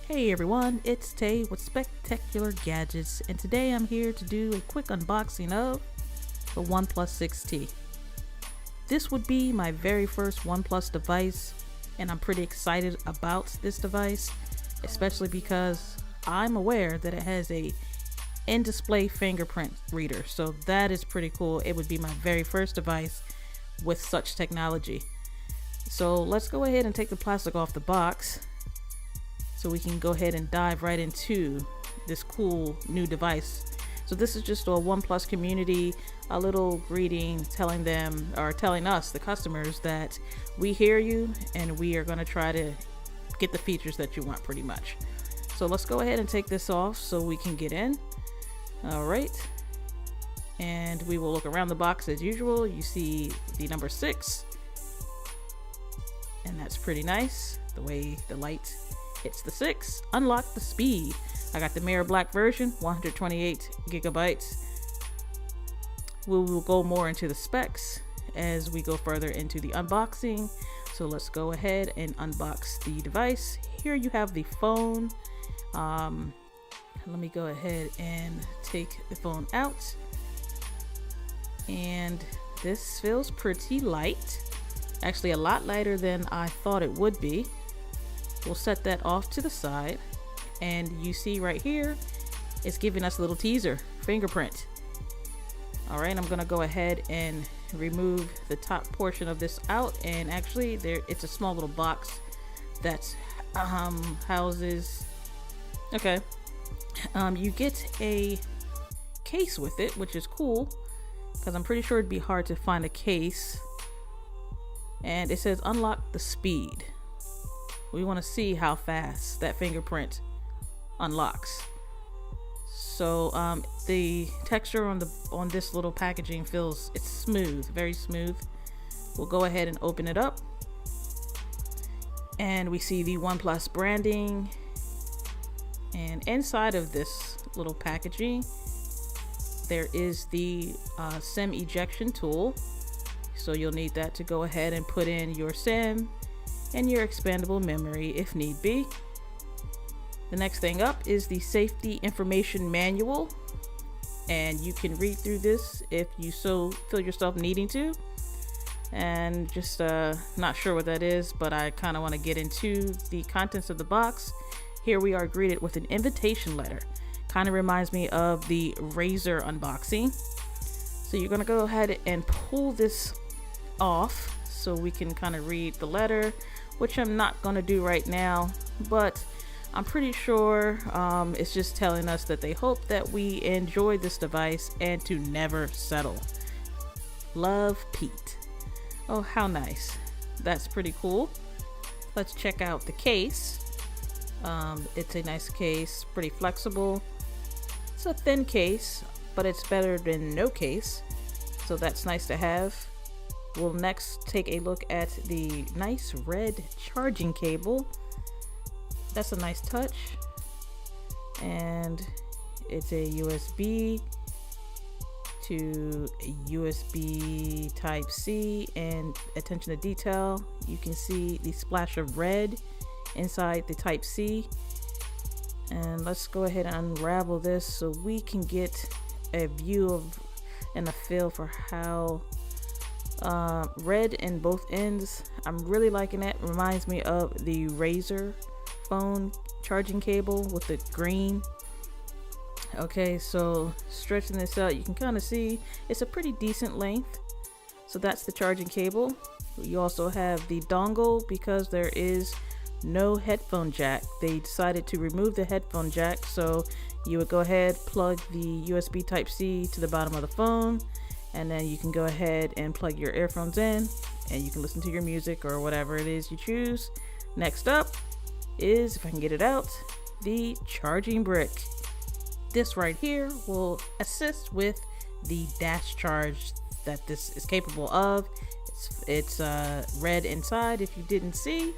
Hey everyone, it's Tay with Spectacular Gadgets, and today I'm here to do a quick unboxing of the OnePlus 6T. This would be my very first OnePlus device, and I'm pretty excited about this device, especially because I'm aware that it has a in-display fingerprint reader, so that is pretty cool. It would be my very first device with such technology. So let's go ahead and take the plastic off the box so we can go ahead and dive right into this cool new device. So this is just a OnePlus community, a little greeting telling them, or telling us, the customers, that we hear you and we are going to try to get the features that you want pretty much. So let's go ahead and take this off so we can get in. All right. And we will look around the box as usual. You see the number 6. And that's pretty nice, the way the light hits the 6. Unlock the speed. I got the mirror black version, 128 gigabytes. We will go more into the specs as we go further into the unboxing. So let's go ahead and unbox the device. Here you have the phone. Let me go ahead and take the phone out. And this feels pretty light. Actually a lot lighter than I thought it would be. We'll set that off to the side, and you see right here it's giving us a little teaser fingerprint. All right, I'm gonna go ahead and remove the top portion of this out, and actually it's a small little box that houses, okay, you get a case with it, which is cool because I'm pretty sure it'd be hard to find a case. And it says unlock the speed. We want to see how fast that fingerprint unlocks. So the texture on this little packaging it's smooth, very smooth. We'll go ahead and open it up, and we see the OnePlus branding. And inside of this little packaging, there is the SIM ejection tool. So you'll need that to go ahead and put in your SIM and your expandable memory if need be. The next thing up is the safety information manual, and you can read through this if you so feel yourself needing to. And just not sure what that is, but I kind of want to get into the contents of the box. Here we are greeted with an invitation letter. Kind of reminds me of the Razer unboxing. So you're going to go ahead and pull this off so we can kind of read the letter, which I'm not going to do right now, but I'm pretty sure it's just telling us that they hope that we enjoy this device and to never settle. Love, Pete. Oh, how nice. That's pretty cool. Let's check out the case. It's a nice case, pretty flexible. It's a thin case, but it's better than no case, so that's nice to have. We'll next take a look at the nice red charging cable. That's a nice touch. And it's a USB to a USB type C, and attention to detail, you can see the splash of red inside the type C. And let's go ahead and unravel this so we can get a view of and a feel for how red in both ends. I'm really liking it. Reminds me of the Razer phone charging cable with the green. Okay, so stretching this out, you can kind of see it's a pretty decent length. So that's the charging cable. You also have the dongle because there is no headphone jack. They decided to remove the headphone jack, so you would go ahead, plug the USB type C to the bottom of the phone, and then you can go ahead and plug your earphones in and you can listen to your music or whatever it is you choose. Next up is, if I can get it out, the charging brick. This right here will assist with the dash charge that this is capable of. It's red inside if you didn't see,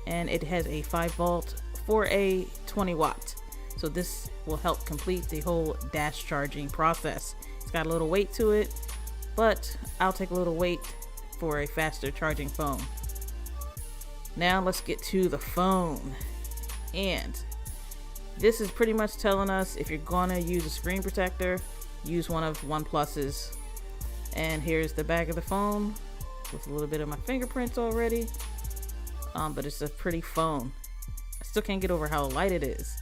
and it has a 5 volt for a 20 watt. So this will help complete the whole dash charging process. It's got a little weight to it, but I'll take a little weight for a faster charging phone. Now let's get to the phone. And This is pretty much telling us if you're gonna use a screen protector, use one of OnePlus's. And here's the back of the phone with a little bit of my fingerprints already. But it's a pretty phone. I still can't get over how light it is.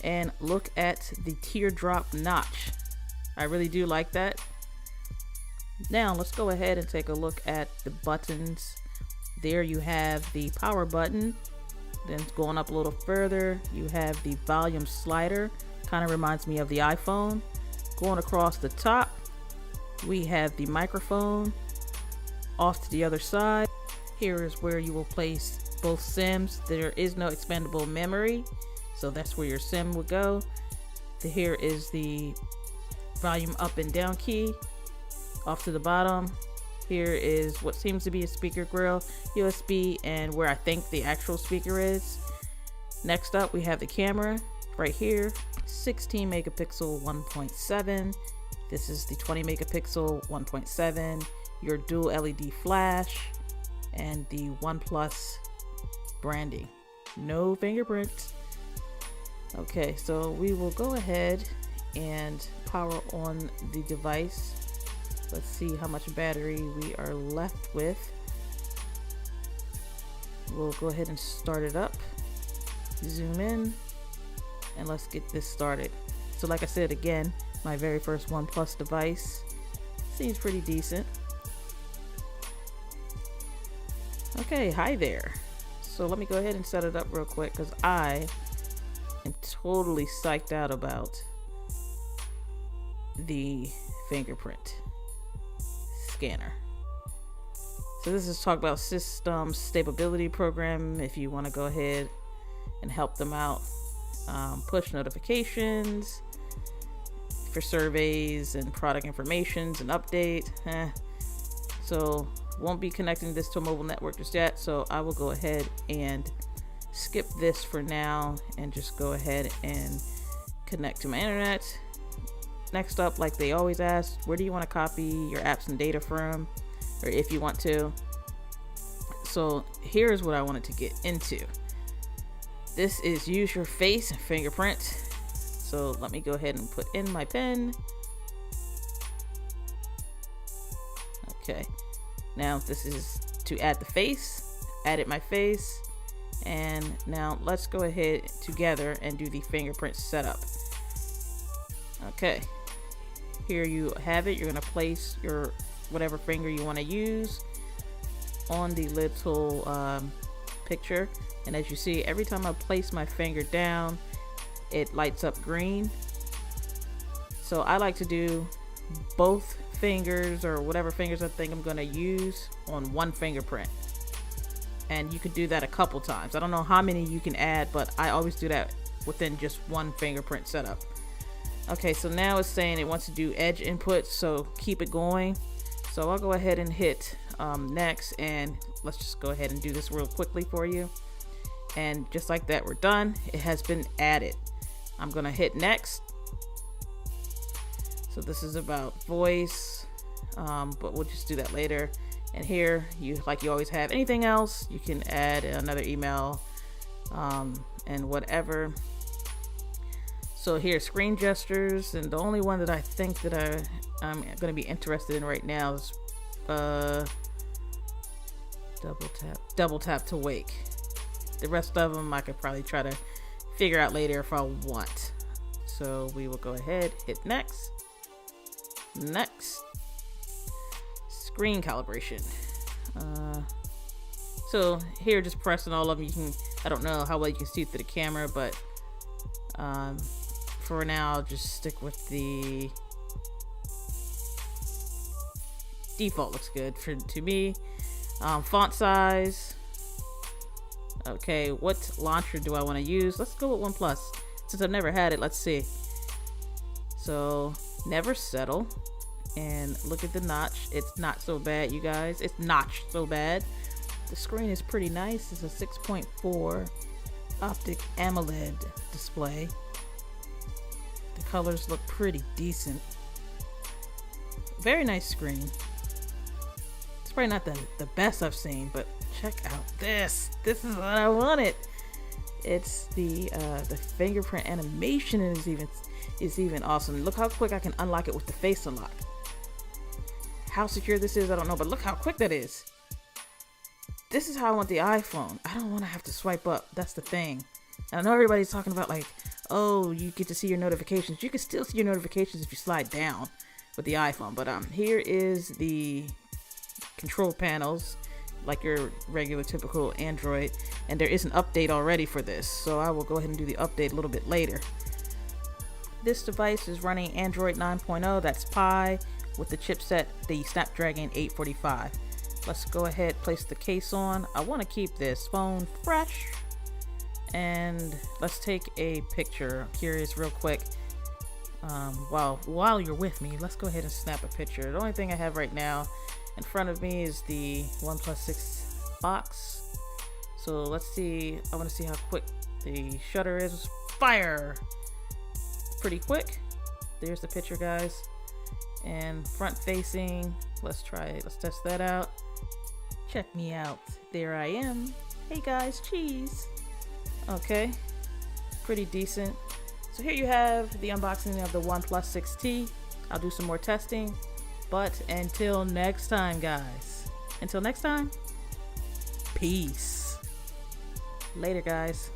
And look at the teardrop notch. I really do like that. Now let's go ahead and take a look at the buttons. There you have the power button. Then going up a little further, you have the volume slider. Kind of reminds me of the iPhone. Going across the top, we have the microphone. Off to the other side, here is where you will place both SIMs. There is no expandable memory, so that's where your SIM would go. Here is the volume up and down key. Off to the bottom, here is what seems to be a speaker grill, USB, and where I think the actual speaker is. Next up, we have the camera right here, 16 megapixel 1.7. This is the 20 megapixel 1.7, your dual LED flash, and the OnePlus branding. No fingerprints. Okay, so we will go ahead and power on the device. Let's see how much battery we are left with. We'll go ahead and start it up. Zoom in, and let's get this started. So like I said, again, my very first OnePlus device. Seems pretty decent. Okay, hi there. So let me go ahead and set it up real quick because I am totally psyched out about the fingerprint scanner. So this is talk about system stability program. If you want to go ahead and help them out, push notifications for surveys and product informations and update. So won't be connecting this to a mobile network just yet, so I will go ahead and skip this for now and just go ahead and connect to my internet. Next up, like they always ask, where do you want to copy your apps and data from, or if you want to. So here's what I wanted to get into. This is use your face and fingerprint. So let me go ahead and put in my pen. Okay, now this is to add the face. Added my face, and now let's go ahead together and do the fingerprint setup. Okay, here you have it. You're gonna place your whatever finger you want to use on the little picture, and as you see, every time I place my finger down, it lights up green. So I like to do both fingers, or whatever fingers I think I'm gonna use, on one fingerprint. And you could do that a couple times. I don't know how many you can add, but I always do that within just one fingerprint setup. Okay, so now it's saying it wants to do edge input, so keep it going. So I'll go ahead and hit next, and let's just go ahead and do this real quickly for you. And just like that, we're done. It has been added. I'm gonna hit next. So this is about voice, but we'll just do that later. And here, like you always have, anything else, you can add another email and whatever. So here, screen gestures, and the only one that I think that I'm going to be interested in right now is double tap to wake. The rest of them I could probably try to figure out later if I want. So we will go ahead, hit next. Next, screen calibration. So here, just pressing all of them, you can, I don't know how well you can see through the camera, but for now I'll just stick with the default. Looks good to me. Font size. Okay, what launcher do I want to use? Let's go with OnePlus. Since I've never had it, let's see. So never settle, and look at the notch. It's not so bad, you guys. It's notched so bad. The screen is pretty nice. It's a 6.4 optic AMOLED display. The colors look pretty decent. Very nice screen. It's probably not the best I've seen, but check out this. This is what I wanted. It's the fingerprint animation is even awesome. Look how quick I can unlock it with the face unlock. How secure this is, I don't know, but look how quick that is. This is how I want the iPhone. I don't want to have to swipe up. That's the thing. And I know everybody's talking about like, oh, you get to see your notifications. You can still see your notifications if you slide down with the iPhone. But here is the control panels, like your regular typical Android, and there is an update already for this, so I will go ahead and do the update a little bit later. This device is running Android 9.0, that's Pie, with the chipset, the Snapdragon 845. Let's go ahead, place the case on. I want to keep this phone fresh, and let's take a picture. I'm curious real quick. While you're with me, let's go ahead and snap a picture. The only thing I have right now in front of me is the OnePlus 6 box. So let's see. I want to see how quick the shutter is. Fire! Pretty quick. There's the picture, guys. And front facing. Let's try it. Let's test that out. Check me out. There I am. Hey guys, cheese. Okay. Pretty decent. So here you have the unboxing of the OnePlus 6T. I'll do some more testing. But until next time, guys. Until next time, peace. Later, guys.